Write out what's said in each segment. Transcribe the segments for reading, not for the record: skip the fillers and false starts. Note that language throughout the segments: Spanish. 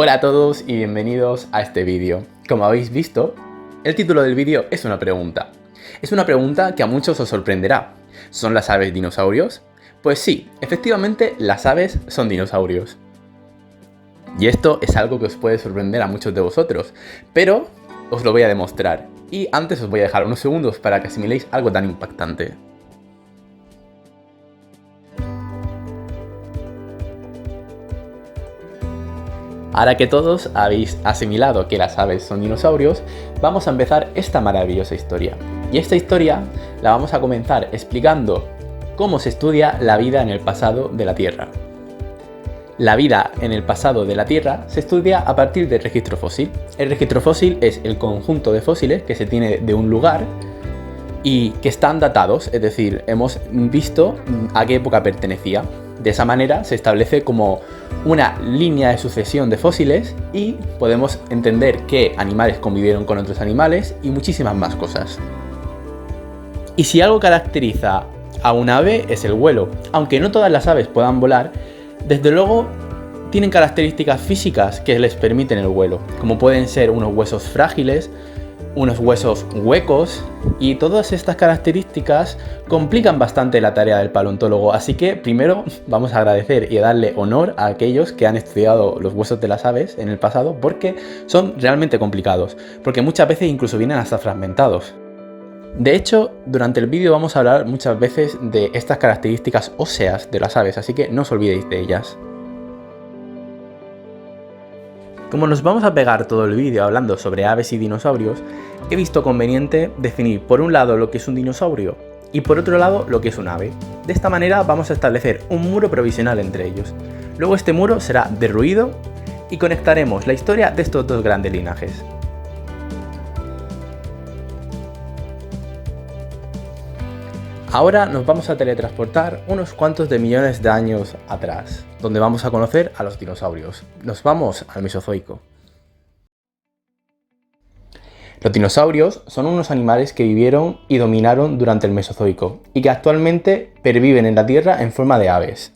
Hola a todos y bienvenidos a este vídeo. Como habéis visto, el título del vídeo es una pregunta. Es una pregunta que a muchos os sorprenderá. ¿Son las aves dinosaurios? Pues sí, efectivamente las aves son dinosaurios. Y esto es algo que os puede sorprender a muchos de vosotros, pero os lo voy a demostrar. Y antes os voy a dejar unos segundos para que asimiléis algo tan impactante. Ahora que todos habéis asimilado que las aves son dinosaurios, vamos a empezar esta maravillosa historia. Y esta historia la vamos a comenzar explicando cómo se estudia la vida en el pasado de la Tierra. La vida en el pasado de la Tierra se estudia a partir del registro fósil. El registro fósil es el conjunto de fósiles que se tiene de un lugar y que están datados, es decir, hemos visto a qué época pertenecía. De esa manera se establece como una línea de sucesión de fósiles y podemos entender qué animales convivieron con otros animales y muchísimas más cosas. Y si algo caracteriza a un ave es el vuelo. Aunque no todas las aves puedan volar, desde luego tienen características físicas que les permiten el vuelo, como pueden ser unos huesos frágiles, unos huesos huecos, y todas estas características complican bastante la tarea del paleontólogo, así que primero vamos a agradecer y a darle honor a aquellos que han estudiado los huesos de las aves en el pasado, porque son realmente complicados, porque muchas veces incluso vienen hasta fragmentados. De hecho, durante el vídeo vamos a hablar muchas veces de estas características óseas de las aves, así que no os olvidéis de ellas. Como nos vamos a pegar todo el vídeo hablando sobre aves y dinosaurios, he visto conveniente definir por un lado lo que es un dinosaurio y por otro lado lo que es un ave. De esta manera vamos a establecer un muro provisional entre ellos. Luego este muro será derruido y conectaremos la historia de estos dos grandes linajes. Ahora nos vamos a teletransportar unos cuantos de millones de años atrás, donde vamos a conocer a los dinosaurios. Nos vamos al Mesozoico. Los dinosaurios son unos animales que vivieron y dominaron durante el Mesozoico y que actualmente perviven en la Tierra en forma de aves.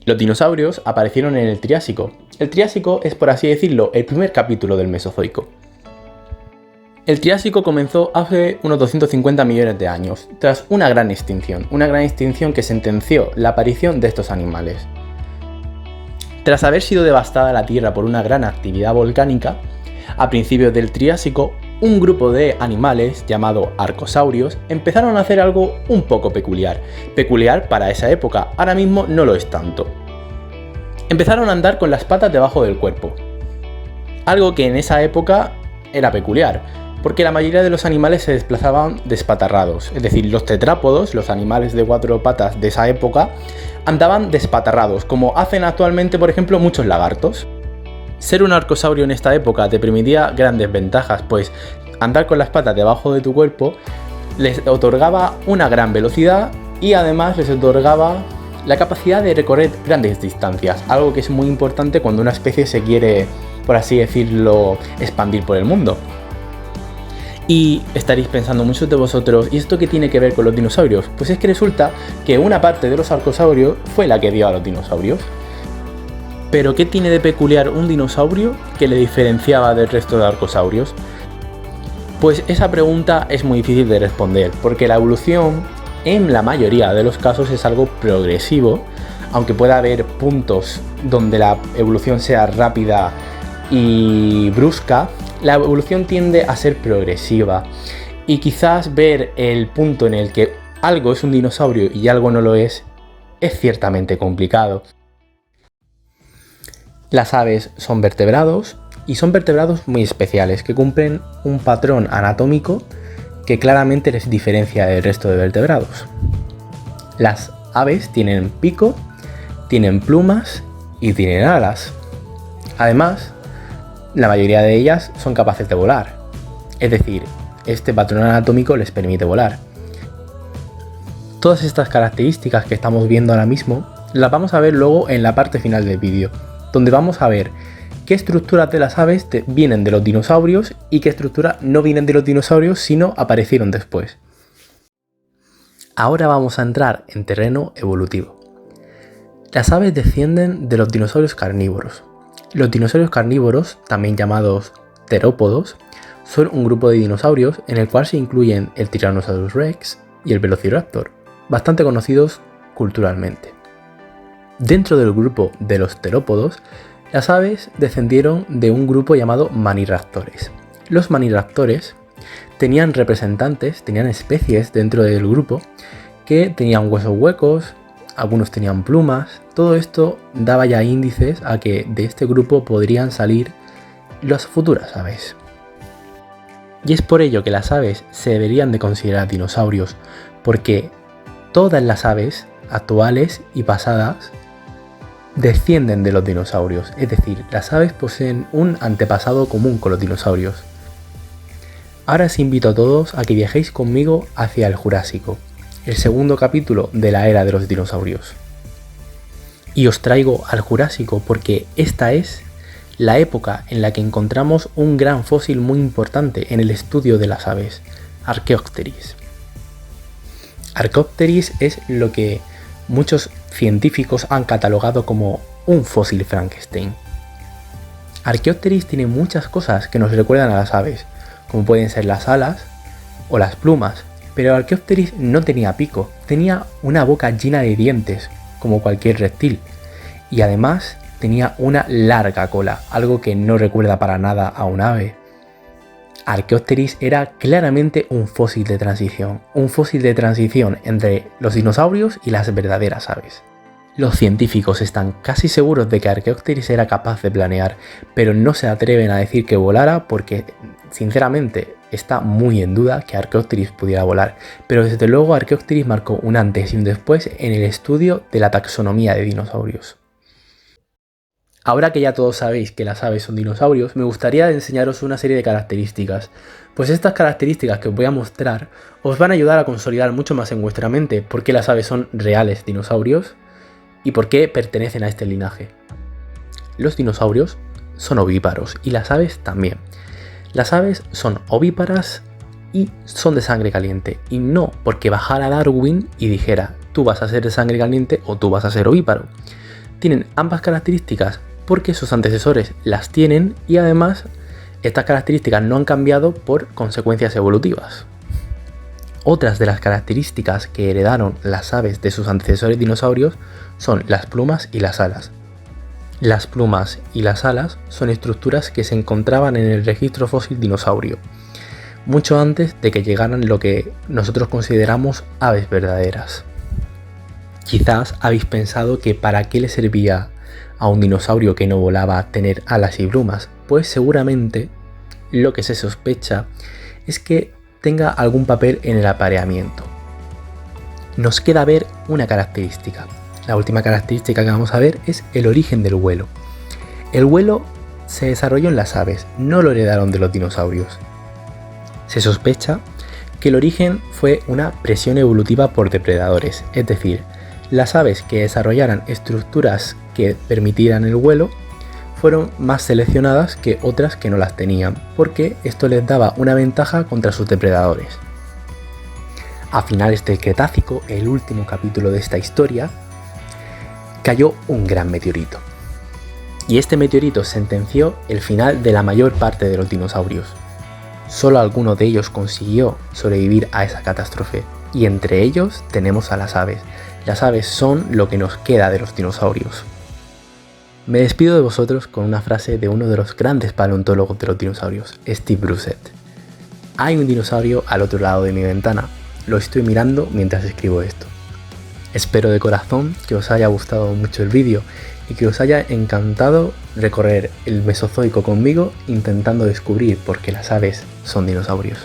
Los dinosaurios aparecieron en el Triásico. El Triásico es, por así decirlo, el primer capítulo del Mesozoico. El Triásico comenzó hace unos 250 millones de años, tras una gran extinción que sentenció la aparición de estos animales. Tras haber sido devastada la Tierra por una gran actividad volcánica, a principios del Triásico, un grupo de animales llamado arcosaurios empezaron a hacer algo un poco peculiar para esa época, ahora mismo no lo es tanto. Empezaron a andar con las patas debajo del cuerpo, algo que en esa época era peculiar, porque la mayoría de los animales se desplazaban despatarrados, es decir, los tetrápodos, los animales de cuatro patas de esa época, andaban despatarrados, como hacen actualmente, por ejemplo, muchos lagartos. Ser un arcosaurio en esta época te permitía grandes ventajas, pues andar con las patas debajo de tu cuerpo les otorgaba una gran velocidad y además les otorgaba la capacidad de recorrer grandes distancias, algo que es muy importante cuando una especie se quiere, por así decirlo, expandir por el mundo. Y estaréis pensando muchos de vosotros, ¿y esto qué tiene que ver con los dinosaurios? Pues es que resulta que una parte de los arcosaurios fue la que dio a los dinosaurios. ¿Pero qué tiene de peculiar un dinosaurio que le diferenciaba del resto de arcosaurios? Pues esa pregunta es muy difícil de responder, porque la evolución en la mayoría de los casos es algo progresivo, aunque pueda haber puntos donde la evolución sea rápida y brusca. La evolución tiende a ser progresiva y quizás ver el punto en el que algo es un dinosaurio y algo no lo es ciertamente complicado. Las aves son vertebrados y son vertebrados muy especiales que cumplen un patrón anatómico que claramente les diferencia del resto de vertebrados. Las aves tienen pico, tienen plumas y tienen alas. Además, la mayoría de ellas son capaces de volar, es decir, este patrón anatómico les permite volar. Todas estas características que estamos viendo ahora mismo las vamos a ver luego en la parte final del vídeo, donde vamos a ver qué estructuras de las aves vienen de los dinosaurios y qué estructuras no vienen de los dinosaurios sino aparecieron después. Ahora vamos a entrar en terreno evolutivo. Las aves descienden de los dinosaurios carnívoros. Los dinosaurios carnívoros, también llamados terópodos, son un grupo de dinosaurios en el cual se incluyen el Tyrannosaurus Rex y el Velociraptor, bastante conocidos culturalmente. Dentro del grupo de los terópodos, las aves descendieron de un grupo llamado maniraptores. Los maniraptores tenían representantes, tenían especies dentro del grupo que tenían huesos huecos, algunos tenían plumas. Todo esto daba ya índices a que de este grupo podrían salir las futuras aves. Y es por ello que las aves se deberían de considerar dinosaurios, porque todas las aves, actuales y pasadas, descienden de los dinosaurios, es decir, las aves poseen un antepasado común con los dinosaurios. Ahora os invito a todos a que viajéis conmigo hacia el Jurásico, el segundo capítulo de la era de los dinosaurios. Y os traigo al Jurásico porque esta es la época en la que encontramos un gran fósil muy importante en el estudio de las aves, Archaeopteryx. Archaeopteryx es lo que muchos científicos han catalogado como un fósil Frankenstein. Archaeopteryx tiene muchas cosas que nos recuerdan a las aves, como pueden ser las alas o las plumas, pero Archaeopteryx no tenía pico, tenía una boca llena de dientes, como cualquier reptil, y además tenía una larga cola, algo que no recuerda para nada a un ave. Archaeopteryx era claramente un fósil de transición entre los dinosaurios y las verdaderas aves. Los científicos están casi seguros de que Archaeopteryx era capaz de planear, pero no se atreven a decir que volara porque, sinceramente, está muy en duda que Archaeopteryx pudiera volar, pero desde luego Archaeopteryx marcó un antes y un después en el estudio de la taxonomía de dinosaurios. Ahora que ya todos sabéis que las aves son dinosaurios, me gustaría enseñaros una serie de características, pues estas características que os voy a mostrar os van a ayudar a consolidar mucho más en vuestra mente por qué las aves son reales dinosaurios y por qué pertenecen a este linaje. Los dinosaurios son ovíparos y las aves también. Las aves son ovíparas y son de sangre caliente, y no porque bajara Darwin y dijera tú vas a ser de sangre caliente o tú vas a ser ovíparo. Tienen ambas características porque sus antecesores las tienen y además estas características no han cambiado por consecuencias evolutivas. Otras de las características que heredaron las aves de sus antecesores dinosaurios son las plumas y las alas. Las plumas y las alas son estructuras que se encontraban en el registro fósil dinosaurio, mucho antes de que llegaran lo que nosotros consideramos aves verdaderas. Quizás habéis pensado que para qué le servía a un dinosaurio que no volaba tener alas y plumas, pues seguramente lo que se sospecha es que tenga algún papel en el apareamiento. Nos queda ver una característica. La última característica que vamos a ver es el origen del vuelo. El vuelo se desarrolló en las aves, no lo heredaron de los dinosaurios. Se sospecha que el origen fue una presión evolutiva por depredadores, es decir, las aves que desarrollaran estructuras que permitieran el vuelo fueron más seleccionadas que otras que no las tenían, porque esto les daba una ventaja contra sus depredadores. A finales del Cretácico, el último capítulo de esta historia, cayó un gran meteorito. Y este meteorito sentenció el final de la mayor parte de los dinosaurios. Solo alguno de ellos consiguió sobrevivir a esa catástrofe, y entre ellos tenemos a las aves. Las aves son lo que nos queda de los dinosaurios. Me despido de vosotros con una frase de uno de los grandes paleontólogos de los dinosaurios, Steve Brussett. Hay un dinosaurio al otro lado de mi ventana. Lo estoy mirando mientras escribo esto. Espero de corazón que os haya gustado mucho el vídeo y que os haya encantado recorrer el Mesozoico conmigo intentando descubrir por qué las aves son dinosaurios.